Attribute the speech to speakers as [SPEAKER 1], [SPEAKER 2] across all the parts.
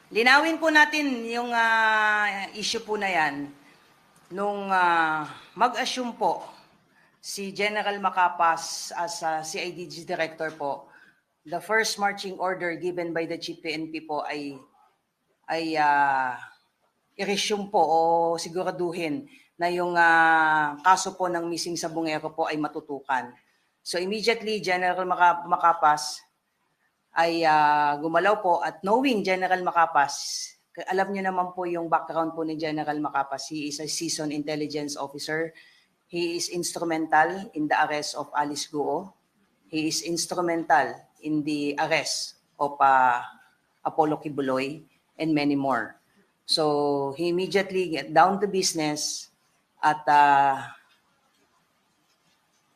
[SPEAKER 1] Linawin po natin yung issue po na yan nung mag-assume po si General Macapas as CIDG Director po. The first marching order given by the Chief PNP po ay i-resume po o siguraduhin na yung kaso po ng missing sa Bungero po ay matutukan. So immediately, General Macapas ay gumalaw po at knowing General Macapas, alam niyo naman po yung background po ni General Macapas. He is a seasoned intelligence officer. He is instrumental in the arrest of Alice Guo. He is instrumental in the arrest of Apollo Kibuloy and many more. So he immediately get down to business at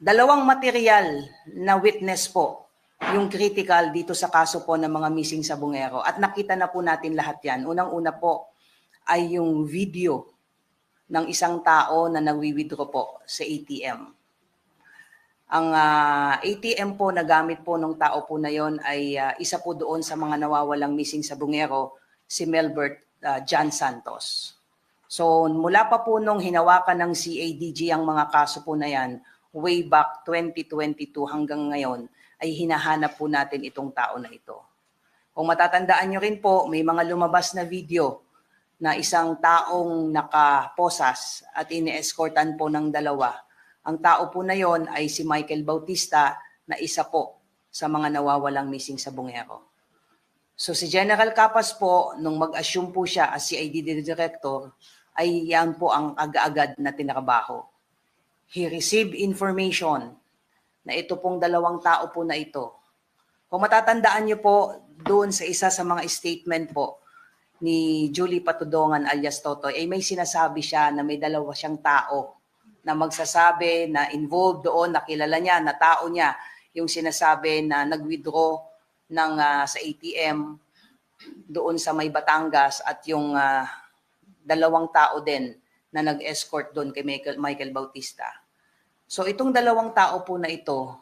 [SPEAKER 1] dalawang material na witness po yung critical dito sa kaso po ng mga missing sa Bungero. At nakita na po natin lahat yan. Unang-una po ay yung video ng isang tao na nagwi-withdraw po sa ATM. Ang ATM po na gamit po ng tao po na yon ay isa po doon sa mga nawawalang missing sa Bungero, si Melbert John Santos. So mula pa po nung hinawakan ng CADG ang mga kaso po na yan, way back 2022 hanggang ngayon, ay hinahanap po natin itong tao na ito. Kung matatandaan nyo rin po, may mga lumabas na video na isang taong nakaposas at ini-escortan po ng dalawa. Ang tao po na yon ay si Michael Bautista na isa po sa mga nawawalang missing sa Bungero. So si General Capas po, nung mag-assume po siya as CID Director, ay yan po ang agad-agad na tinrabaho. He received information na ito pong dalawang tao po na ito. Kung matatandaan niyo po, doon sa isa sa mga statement po ni Julie Patudongan alias Totoy, ay may sinasabi siya na may dalawa siyang tao na magsasabi na involved doon, nakilala niya, na tao niya, yung sinasabi na nag-withdraw ng, sa ATM doon sa may Batangas at yung dalawang tao din na nag-escort doon kay Michael Bautista. So itong dalawang tao po na ito,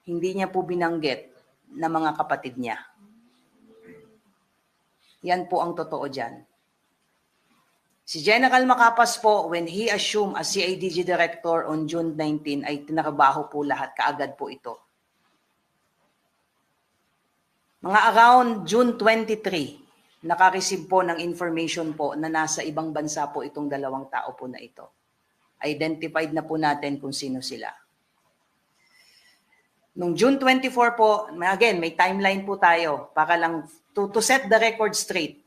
[SPEAKER 1] hindi niya po binanggit na mga kapatid niya. Yan po ang totoo dyan. Si General Macapas po, when he assumed as CIDG Director on June 19, ay tinarabaho po lahat, kaagad po ito. Mga around June 23, nakareceive po ng information po na nasa ibang bansa po itong dalawang tao po na ito. Identified na po natin kung sino sila. Nung June 24 po, again, may timeline po tayo para lang to set the record straight.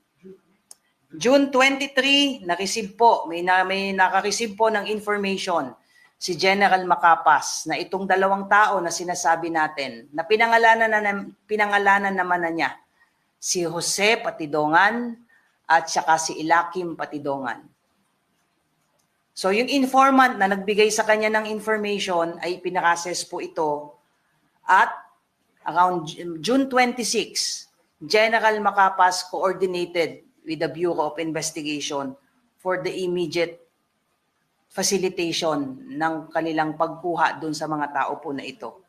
[SPEAKER 1] June 23, na-receive po, may naka-receive po ng information si General Macapas na itong dalawang tao na sinasabi natin, na pinangalanan naman na niya, si Jose Patidongan at saka si Ilakim Patidongan. So yung informant na nagbigay sa kanya ng information ay pinaka-assess po ito at around June 26, General Macapas coordinated with the Bureau of Investigation for the immediate facilitation ng kanilang pagkuha doon sa mga tao po na ito.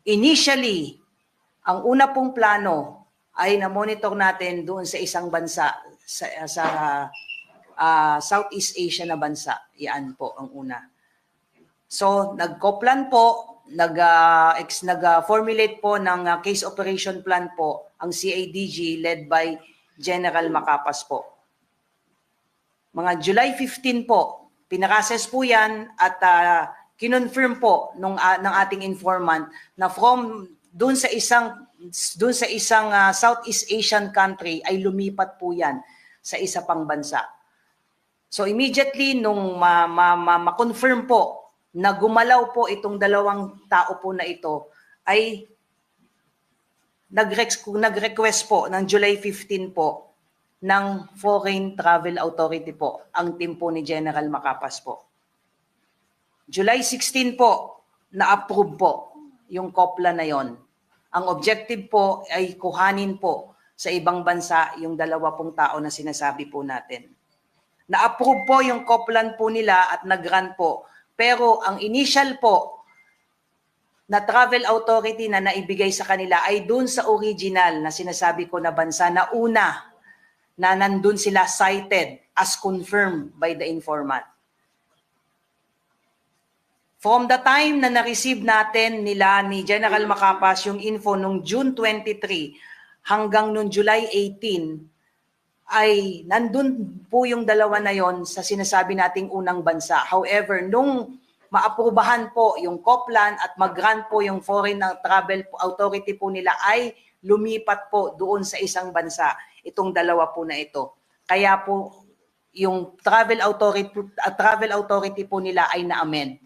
[SPEAKER 1] Initially, ang una pong plano ay na-monitor natin doon sa isang bansa sa Southeast Asia na bansa. Yan po ang una. So, nagko-plan po, nag-formulate po ng case operation plan po ang CIDG led by General Macapas po. Mga July 15 po, pinaka-assess po yan at kinonfirm po ng ating informant na from doon sa isang Southeast Asian country ay lumipat po yan sa isa pang bansa. So immediately nung ma-confirm po na gumalaw po itong dalawang tao po na ito ay nag-request po ng July 15 po ng Foreign Travel Authority po ang team po ni General Macapas po. July 16 po na-approve po yung COPLA na yon. Ang objective po ay kuhanin po sa ibang bansa yung dalawa pong tao na sinasabi po natin. Na-approve po yung COPLAN po nila at nag-run po. Pero ang initial po na travel authority na naibigay sa kanila ay dun sa original na sinasabi ko na bansa na una na nandun sila cited as confirmed by the informant. From the time na na-receive natin nila ni General Macapas yung info nung June 23 hanggang nung July 18, ay nandun po yung dalawa na yon sa sinasabi nating unang bansa. However, nung maaprubahan po yung COPLAN at mag-grant po yung Foreign Travel Authority po nila, ay lumipat po doon sa isang bansa itong dalawa po na ito. Kaya po yung travel authority po nila ay na-amend.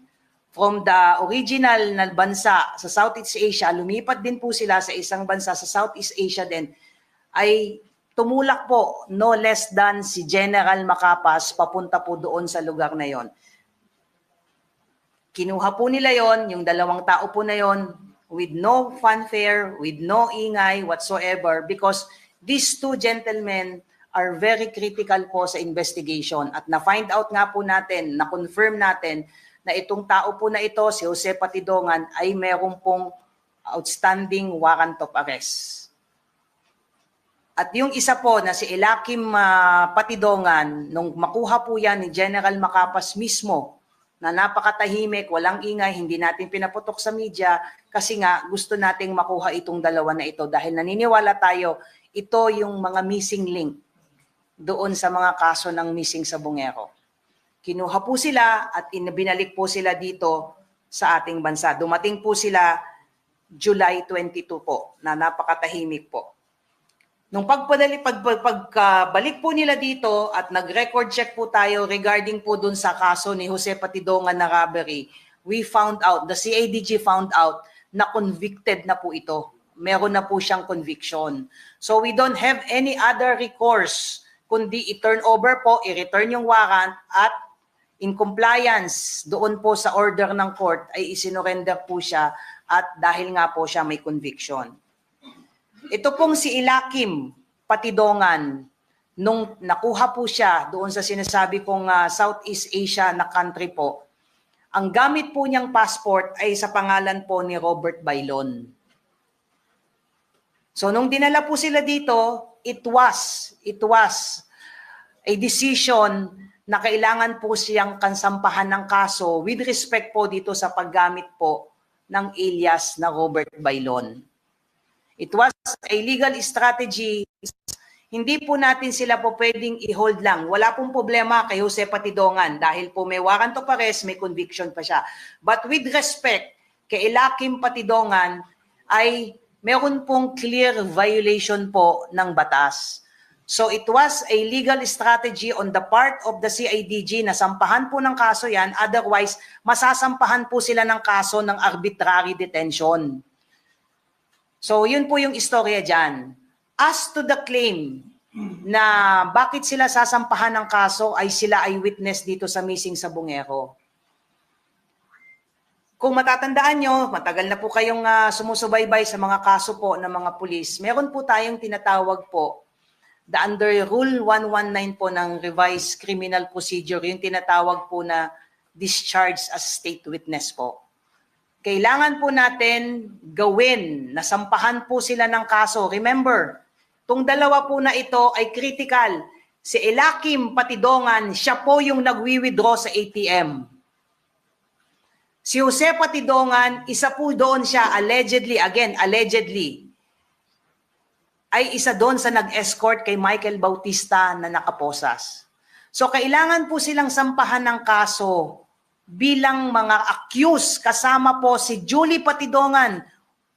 [SPEAKER 1] From the original na bansa sa Southeast Asia, lumipat din po sila sa isang bansa sa Southeast Asia din, ay tumulak po no less than si General Macapas papunta po doon sa lugar na yon. Kinuha po nila yon, yung dalawang tao po na yon, with no fanfare, with no ingay whatsoever, because these two gentlemen are very critical po sa investigation. At na-find out nga po natin, na-confirm natin, na itong tao po na ito, si Jose Patidongan, ay meron pong outstanding warrant of arrest. At yung isa po na si Elakim Patidongan, nung makuha po yan ni General Macapas mismo, na napakatahimik, walang ingay, hindi natin pinaputok sa media, kasi nga gusto nating makuha itong dalawa na ito dahil naniniwala tayo, ito yung mga missing link doon sa mga kaso ng missing sa Bungero. Kinuha po sila at binalik po sila dito sa ating bansa. Dumating po sila July 22 po, na napakatahimik po. Nung pagbalik po nila dito at nag-record check po tayo regarding po dun sa kaso ni Jose Patidongan na robbery, we found out, the CIDG found out na convicted na po ito. Meron na po siyang conviction. So we don't have any other recourse kundi i-turn over po, i-return yung warrant at in compliance doon po sa order ng court ay isinorender po siya at dahil nga po siya may conviction. Ito pong si Elakim Patidongan, nung nakuha po siya doon sa sinasabi kong Southeast Asia na country po, ang gamit po niyang passport ay sa pangalan po ni Robert Bailon. So nung dinala po sila dito, it was a decision na kailangan po siyang kansampahan ng kaso with respect po dito sa paggamit po ng alias na Robert Bailon. It was a legal strategy. Hindi po natin sila po pwedeng i-hold lang. Wala pong problema kay Jose Patidongan dahil po may warrant of arrest, may conviction pa siya. But with respect kay Elakim Patidongan ay meron pong clear violation po ng batas. So it was a legal strategy on the part of the CIDG na sampahan po ng kaso yan, otherwise masasampahan po sila ng kaso ng arbitrary detention. So yun po yung istorya dyan. As to the claim na bakit sila sasampahan ng kaso ay sila ay witness dito sa missing sa Bungero. Kung matatandaan nyo, matagal na po kayong sumusubaybay sa mga kaso po ng mga pulis, meron po tayong tinatawag po the under Rule 119 po ng Revised Criminal Procedure, yung tinatawag po na discharge as state witness po. Kailangan po natin gawin, nasampahan po sila ng kaso. Remember, itong dalawa po na ito ay critical. Si Elakim Patidongan, siya po yung nagwi-withdraw sa ATM. Si Jose Patidongan, isa po doon siya, allegedly, ay isa doon sa nag-escort kay Michael Bautista na nakaposas. So kailangan po silang sampahan ng kaso bilang mga accused, kasama po si Julie Patidongan,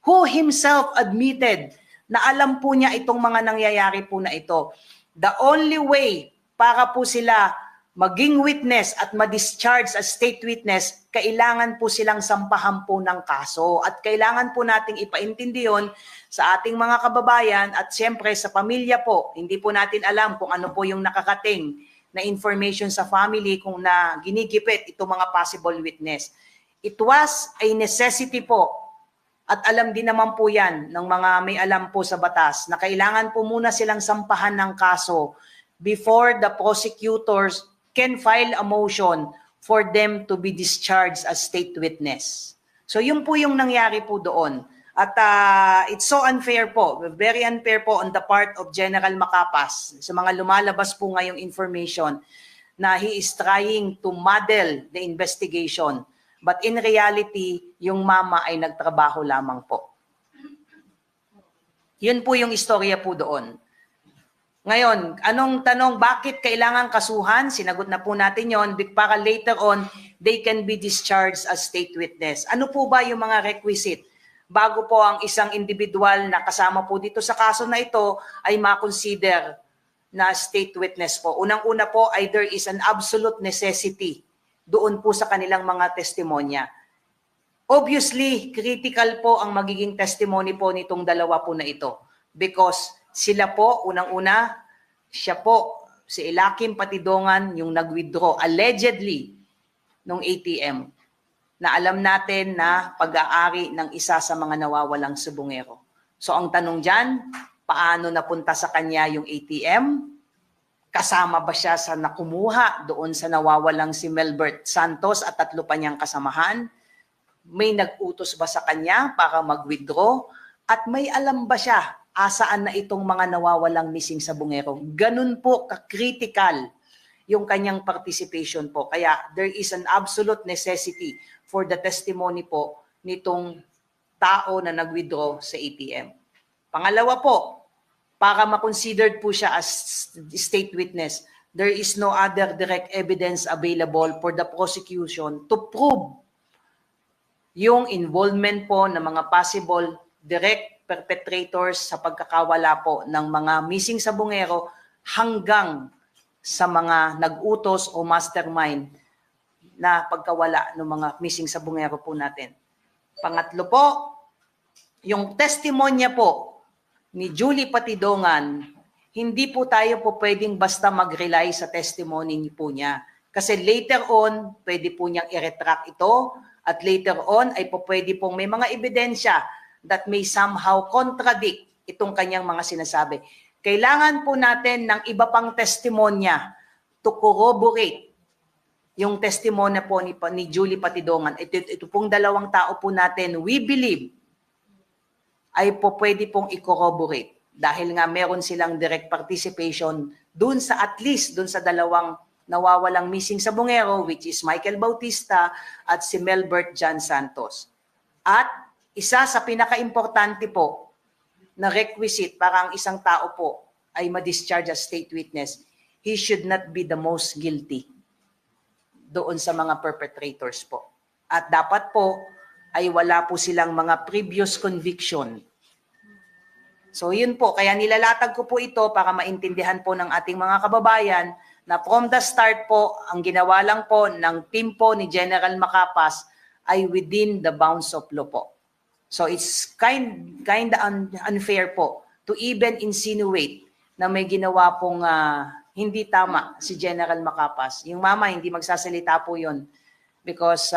[SPEAKER 1] who himself admitted na alam po niya itong mga nangyayari po na ito. The only way para po sila maging witness at ma-discharge as state witness, kailangan po silang sampahan po ng kaso. At kailangan po nating ipaintindi yun sa ating mga kababayan at siyempre sa pamilya po. Hindi po natin alam kung ano po yung nakakating na information sa family kung na ginigipit itong mga possible witness. It was a necessity po at alam din naman po yan ng mga may alam po sa batas na kailangan po muna silang sampahan ng kaso before the prosecutors can file a motion for them to be discharged as state witness. So yun po yung nangyari po doon. At it's so unfair po, very unfair po on the part of General Macapas sa mga lumalabas po ngayong information na he is trying to muddle the investigation. But in reality, yung mama ay nagtrabaho lamang po. Yun po yung istorya po doon. Ngayon, anong tanong, bakit kailangan kasuhan? Sinagot na po natin yon para later on, they can be discharged as state witness. Ano po ba yung mga requisite? Bago po ang isang individual na kasama po dito sa kaso na ito ay ma-consider na state witness po. Unang-una po ay there is an absolute necessity doon po sa kanilang mga testimonya. Obviously, critical po ang magiging testimony po nitong dalawa po na ito. Because sila po, unang-una, siya po, si Elakim Patidongan, yung nag-withdraw, allegedly, nung ATM, na alam natin na pag-aari ng isa sa mga nawawalang subungero. So ang tanong dyan, paano napunta sa kanya yung ATM? Kasama ba siya sa nakumuha doon sa nawawalang si Melbert Santos at 3 pa niyang kasamahan? May nag-utos ba sa kanya para mag-withdraw? At may alam ba siya asaan na itong mga nawawalang missing sa bungero? Ganun po ka-critical yung kanyang participation po. Kaya there is an absolute necessity for the testimony po nitong tao na nag-withdraw sa ATM. Pangalawa po, para ma-considered po siya as state witness, there is no other direct evidence available for the prosecution to prove yung involvement po ng mga possible direct perpetrators sa pagkakawala po ng mga missing sa bungero hanggang sa mga nag-utos o mastermind na pagkawala ng mga missing sa bungero po natin. Pangatlo po, yung testimonya po ni Julie Patidongan, hindi po tayo po pwedeng basta mag-rely sa testimony po niya. Kasi later on, pwede po niyang i-retract ito at later on ay po pwede pong may mga ebidensya that may somehow contradict itong kanyang mga sinasabi. Kailangan po natin ng iba pang testimonya to corroborate yung testimonya po ni Julie Patidongan. Ito pong dalawang tao po natin, we believe, ay po pwede pong i-corroborate dahil nga meron silang direct participation dun sa at least dun sa dalawang nawawalang missing sa bungero, which is Michael Bautista at si Melbert John Santos. At isa sa pinaka-importante po na requisite para ang isang tao po ay ma-discharge as state witness, he should not be the most guilty doon sa mga perpetrators po. At dapat po ay wala po silang mga previous conviction. So yun po, kaya nilalatag ko po ito para maintindihan po ng ating mga kababayan na from the start po, ang ginawa lang po ng team po ni General Macapas ay within the bounds of law po. So it's kind unfair po to even insinuate na may ginawa pong hindi tama si General Macapas. Yung mama, hindi magsasalita po yun because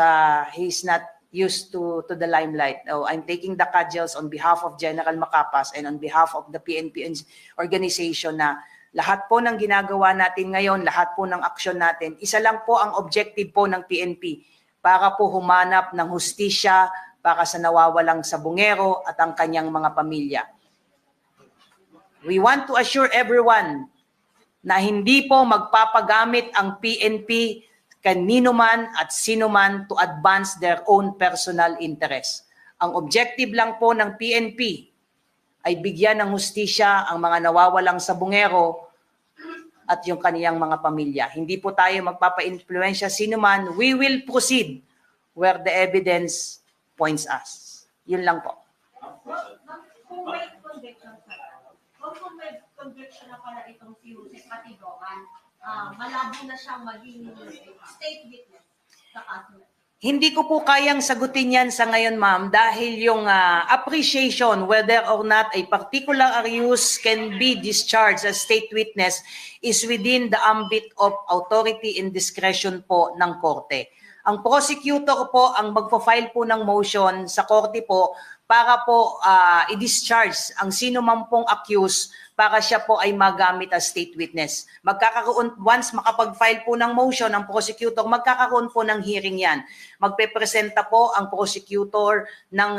[SPEAKER 1] he's not used to the limelight. Oh, I'm taking the cudgels on behalf of General Macapas and on behalf of the PNP organization na lahat po ng ginagawa natin ngayon, lahat po ng aksyon natin, isa lang po ang objective po ng PNP para po humanap ng hustisya para sa nawawalang sabungero at ang kanyang mga pamilya. We want to assure everyone na hindi po magpapagamit ang PNP kanino man at sino man to advance their own personal interest. Ang objective lang po ng PNP ay bigyan ng hustisya ang mga nawawalang sabungero at yung kaniyang mga pamilya. Hindi po tayo magpapa-influensya sino man. We will proceed where the evidence points us. Yun lang po.
[SPEAKER 2] Kung may conviction na pala itong si Jose Patidongan, malabo na siyang maging state witness sa kaso.
[SPEAKER 1] Hindi ko po kayang sagutin yan sa ngayon, ma'am, dahil yung appreciation whether or not a particular accused can be discharged as state witness is within the ambit of authority and discretion po ng korte. Ang prosecutor po ang magpo-file po ng motion sa korte po para po i-discharge ang sino man pong accused para siya po ay magamit as state witness. Magkakaroon, once makapag-file po ng motion ang prosecutor, magkakaroon po ng hearing yan. Magpe-presenta po ang prosecutor ng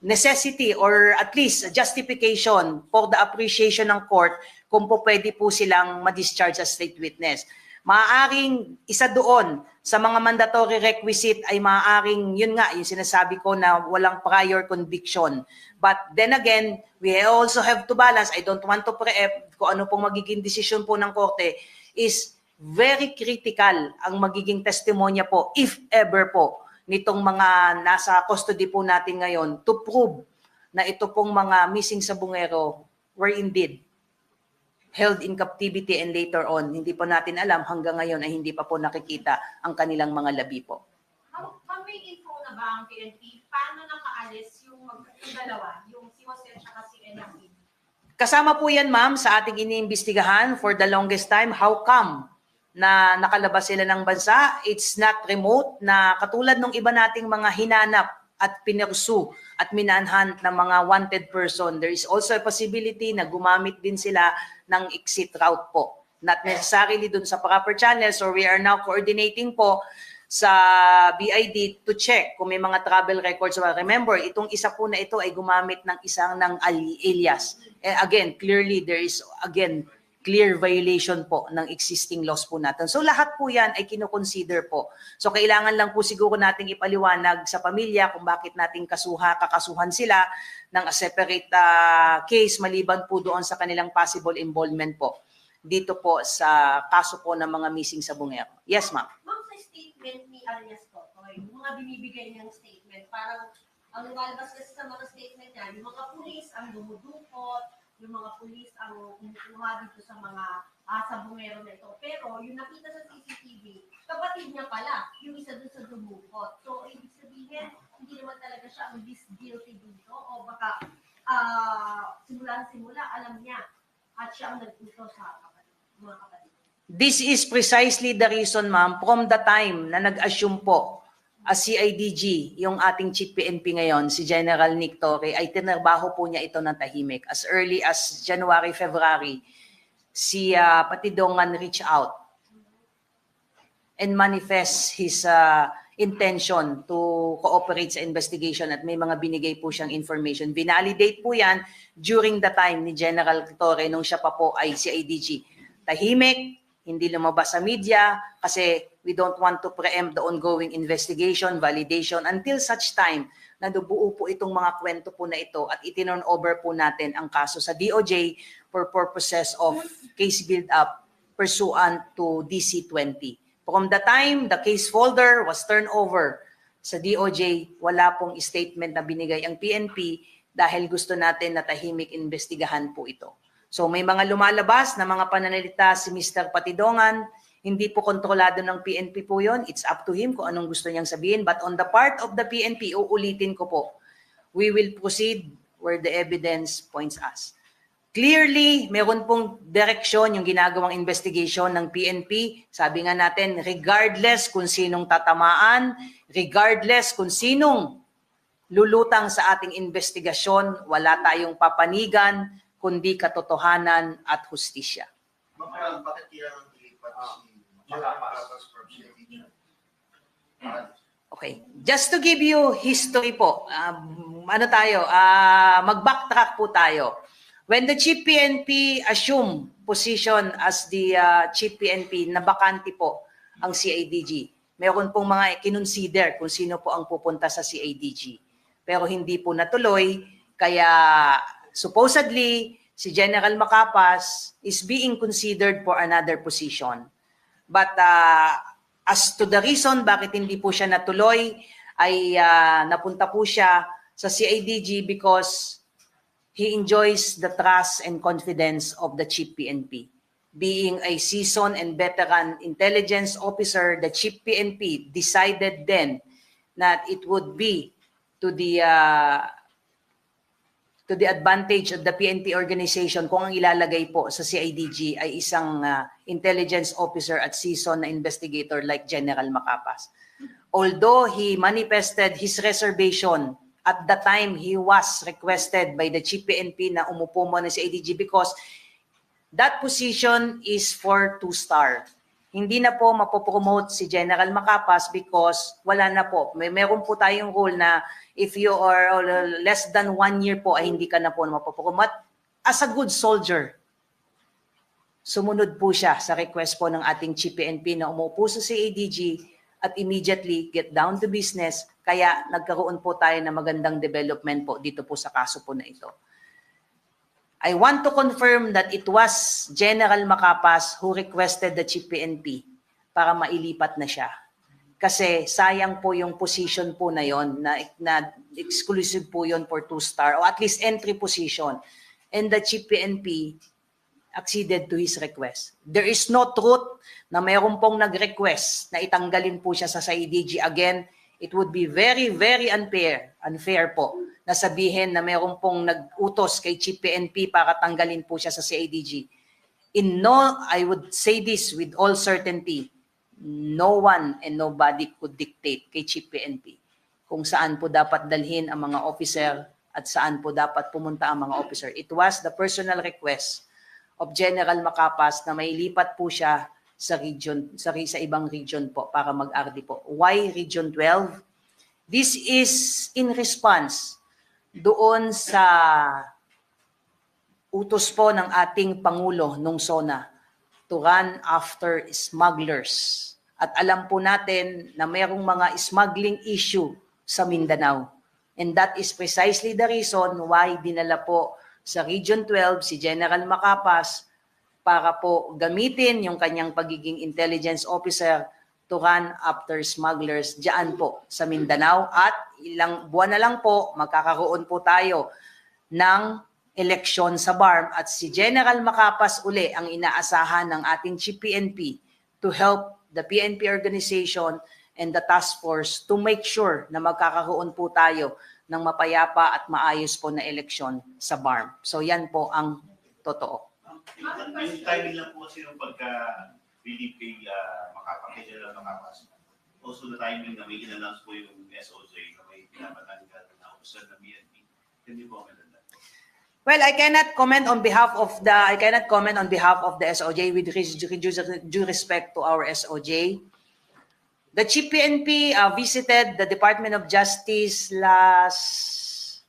[SPEAKER 1] necessity or at least justification for the appreciation ng court kung po pwede po silang ma-discharge as state witness. Maaaring isa doon sa mga mandatory requisite ay maaaring, yun nga, yung sinasabi ko na walang prior conviction. But then again, we also have to balance, I don't want to preempt kung ano pong magiging desisyon po ng korte, is very critical ang magiging testimonya po, if ever po, nitong mga nasa custody po natin ngayon to prove na ito pong mga missing sabungero were indeed held in captivity and later on, hindi po natin alam hanggang ngayon ay hindi pa po nakikita ang kanilang mga labi po.
[SPEAKER 2] May info na ba ang PNP? Paano nakaalis yung dalawa, yung si Jose at si Enaki?
[SPEAKER 1] Kasama po yan, ma'am, sa ating iniimbestigahan for the longest time. How come na nakalabas sila ng bansa? It's not remote na katulad ng iba nating mga hinanap at pinursu at minanhunt ng mga wanted person. There is also a possibility na gumamit din sila ng exit route po. Not necessarily dun sa proper channels, or we are now coordinating po sa BID to check kung may mga travel records. Remember, itong isa po na ito ay gumamit ng isang ng alias. Again, clearly there is clear violation po ng existing laws po natin. So lahat po yan ay kinoconsider po. So kailangan lang po siguro nating ipaliwanag sa pamilya kung bakit nating kakasuhan sila ng a separate case maliban po doon sa kanilang possible involvement po dito po sa kaso po ng mga missing sabungero. Yes, ma'am.
[SPEAKER 2] Ma'am, sa statement ni Alias Totoy, yung mga binibigay niyang statement, parang ang lumalabas kasi sa mga statement niya, yung mga pulis ang dumudukot, yung mga pulis ang kumukuha dito sa mga sabungero na ito. Pero yung nakita sa CCTV, kapatid niya pala, yung isa dun sa dumukot. So, ibig sabihin, hindi naman talaga siya ang guilty dito o baka simula alam niya at siya ang nagputo sa mga kapatid.
[SPEAKER 1] This is precisely the reason, ma'am, from the time na nag-assume po as CIDG, yung ating Chief PNP ngayon, si General Nick Torre, ay tinarbaho po niya ito ng tahimik. As early as January, February, si Patidongan reach out and manifest his intention to cooperate sa investigation at may mga binigay po siyang information. Vinalidate po yan during the time ni General Torre nung siya pa po ay CIDG. Tahimik, hindi lumabas sa media kasi we don't want to preempt the ongoing investigation, validation until such time na nabuo po itong mga kwento po na ito at itinurn over po natin ang kaso sa DOJ for purposes of case build-up pursuant to DC-20. From the time the case folder was turned over sa DOJ, wala pong statement na binigay ang PNP dahil gusto natin na tahimik investigahan po ito. So may mga lumalabas na mga pananalita si Mr. Patidongan, hindi po kontrolado ng PNP po yon. It's up to him kung anong gusto niyang sabihin. But on the part of the PNP, uulitin ko po, we will proceed where the evidence points us. Clearly, meron pong direksyon yung ginagawang investigation ng PNP. Sabi nga natin, regardless kung sinong tatamaan, regardless kung sinong lulutang sa ating investigasyon, wala tayong papanigan, kundi katotohanan at hustisya.
[SPEAKER 3] Bakit kailangan dilipat si Makapas from CIDG?
[SPEAKER 1] Okay. Just to give you history po, mag-backtrack po tayo. When the Chief PNP assumed position as the Chief PNP, na bakante po ang CIDG. Meron pong mga kinonsider kung sino po ang pupunta sa CIDG. Pero hindi po natuloy, kaya supposedly, si General Macapas is being considered for another position. But as to the reason bakit hindi po siya natuloy, ay napunta po siya sa CIDG because he enjoys the trust and confidence of the Chief PNP. Being a seasoned and veteran intelligence officer, the Chief PNP decided then that it would be to the advantage of the PNP organization kung ang ilalagay po sa CIDG ay isang intelligence officer at seasoned na investigator like General Macapas. Although he manifested his reservation at the time he was requested by the Chief PNP na umupo mo na sa CIDG because that position is for 2-star. hindi na po mapopromote si General Macapas because wala na po. Meron po tayong rule na if you are less than 1 year po ay hindi ka na po mapopromote. As a good soldier, sumunod po siya sa request po ng ating Chief PNP na umupo sa CADG at immediately get down to business. Kaya nagkaroon po tayo ng magandang development po dito po sa kaso po na ito. I want to confirm that it was General Macapas who requested the Chief PNP para mailipat na siya. Kasi sayang po yung position po na yon na exclusive po yon for 2-star or at least entry position. And the Chief PNP acceded to his request. There is no truth na mayroon pong nag-request na itanggalin po siya sa CIDG. Again, it would be very, very unfair po na sabihin na mayroon pong nag-utos kay Chief PNP para tanggalin po siya sa CIDG. I would say this with all certainty, no one and nobody could dictate kay Chief PNP kung saan po dapat dalhin ang mga officer at saan po dapat pumunta ang mga officer. It was the personal request of General Macapas na may lipat po siya sa region, sa ibang region po para mag-RD po. Why Region 12? This is in response doon sa utos po ng ating Pangulo nung SONA to run after smugglers. At alam po natin na mayroong mga smuggling issue sa Mindanao. And that is precisely the reason why dinala po sa Region 12 si General Macapas para po gamitin yung kanyang pagiging intelligence officer to run after smugglers diyan po sa Mindanao. At ilang buwan na lang po, magkakaroon po tayo ng eleksyon sa BARM at si General Macapas uli ang inaasahan ng ating Chief PNP to help the PNP organization and the task force to make sure na magkakaroon po tayo ng mapayapa at maayos po na eleksyon sa BARM. So yan po ang totoo.
[SPEAKER 4] Yung timing lang po kasi yung pagka-relieve kay General Macapas. Also the timing na may in-announce po yung SOJ na may pinapatanggal na officer ng PNP. Hindi po ako nalala.
[SPEAKER 1] Well, I cannot comment on behalf of the SOJ with due respect to our SOJ. The Chief PNP visited the Department of Justice last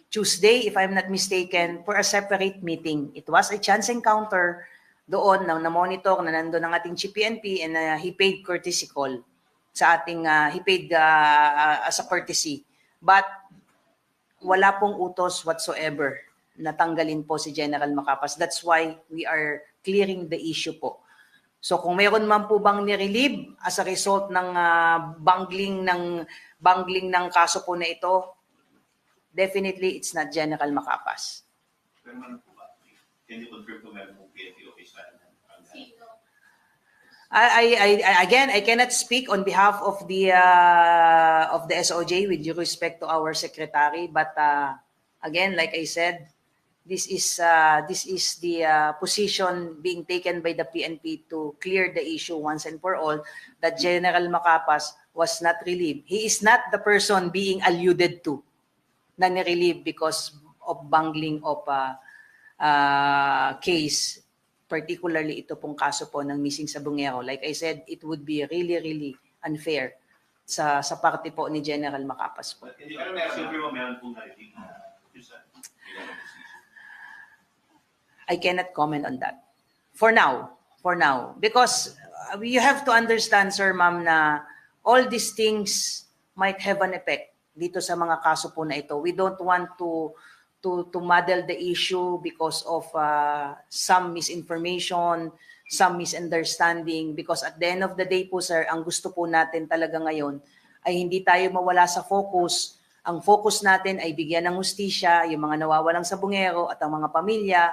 [SPEAKER 1] Tuesday, if I'm not mistaken, for a separate meeting. It was a chance encounter doon na monitor na nandoon ang ating Chief PNP and he paid courtesy call sa ating, he paid as a courtesy. But wala pong utos whatsoever na tanggalin po si General Macapas. That's why we are clearing the issue po. So kung mayroon man po bang nirelieve as a result ng bungling ng kaso po na ito, definitely it's not General Macapas.
[SPEAKER 4] Pero ano po ba? Can you confirm kung meron pong PNP officer?
[SPEAKER 1] Again, I cannot speak on behalf of the SOJ with due respect to our secretary, but again, like I said, this is the position being taken by the PNP to clear the issue once and for all that General Macapas was not relieved. He is not the person being alluded to na nirelieve because of bungling of case, particularly ito pong kaso po ng missing sa Bungero. Like I said, it would be really, really unfair sa parte po ni General Macapas po.
[SPEAKER 4] Hindi ka meron, meron pong narinig na
[SPEAKER 1] I cannot comment on that. For now. Because you have to understand, sir, ma'am, na all these things might have an effect dito sa mga kaso po na ito. We don't want to muddle the issue because of some misinformation, some misunderstanding. Because at the end of the day po, sir, ang gusto po natin talaga ngayon ay hindi tayo mawala sa focus. Ang focus natin ay bigyan ng hustisya, yung mga nawawalang sa Bungero at ang mga pamilya.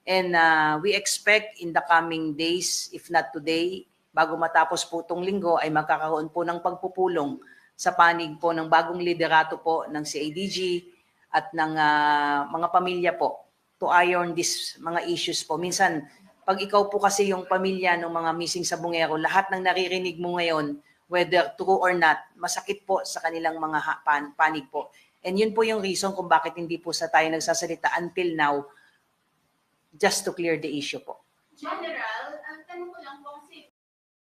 [SPEAKER 1] And we expect in the coming days, if not today, bago matapos po itong linggo, ay magkakaroon po ng pagpupulong sa panig po ng bagong liderato po ng CIDG at ng mga pamilya po to iron these mga issues po. Minsan, pag ikaw po kasi yung pamilya ng mga missing sa Bungero, lahat ng naririnig mo ngayon, whether true or not, masakit po sa kanilang mga panig po. And yun po yung reason kung bakit hindi po sa tayo nagsasalita until now, just to clear the issue po.
[SPEAKER 5] General, ang tanong ko lang po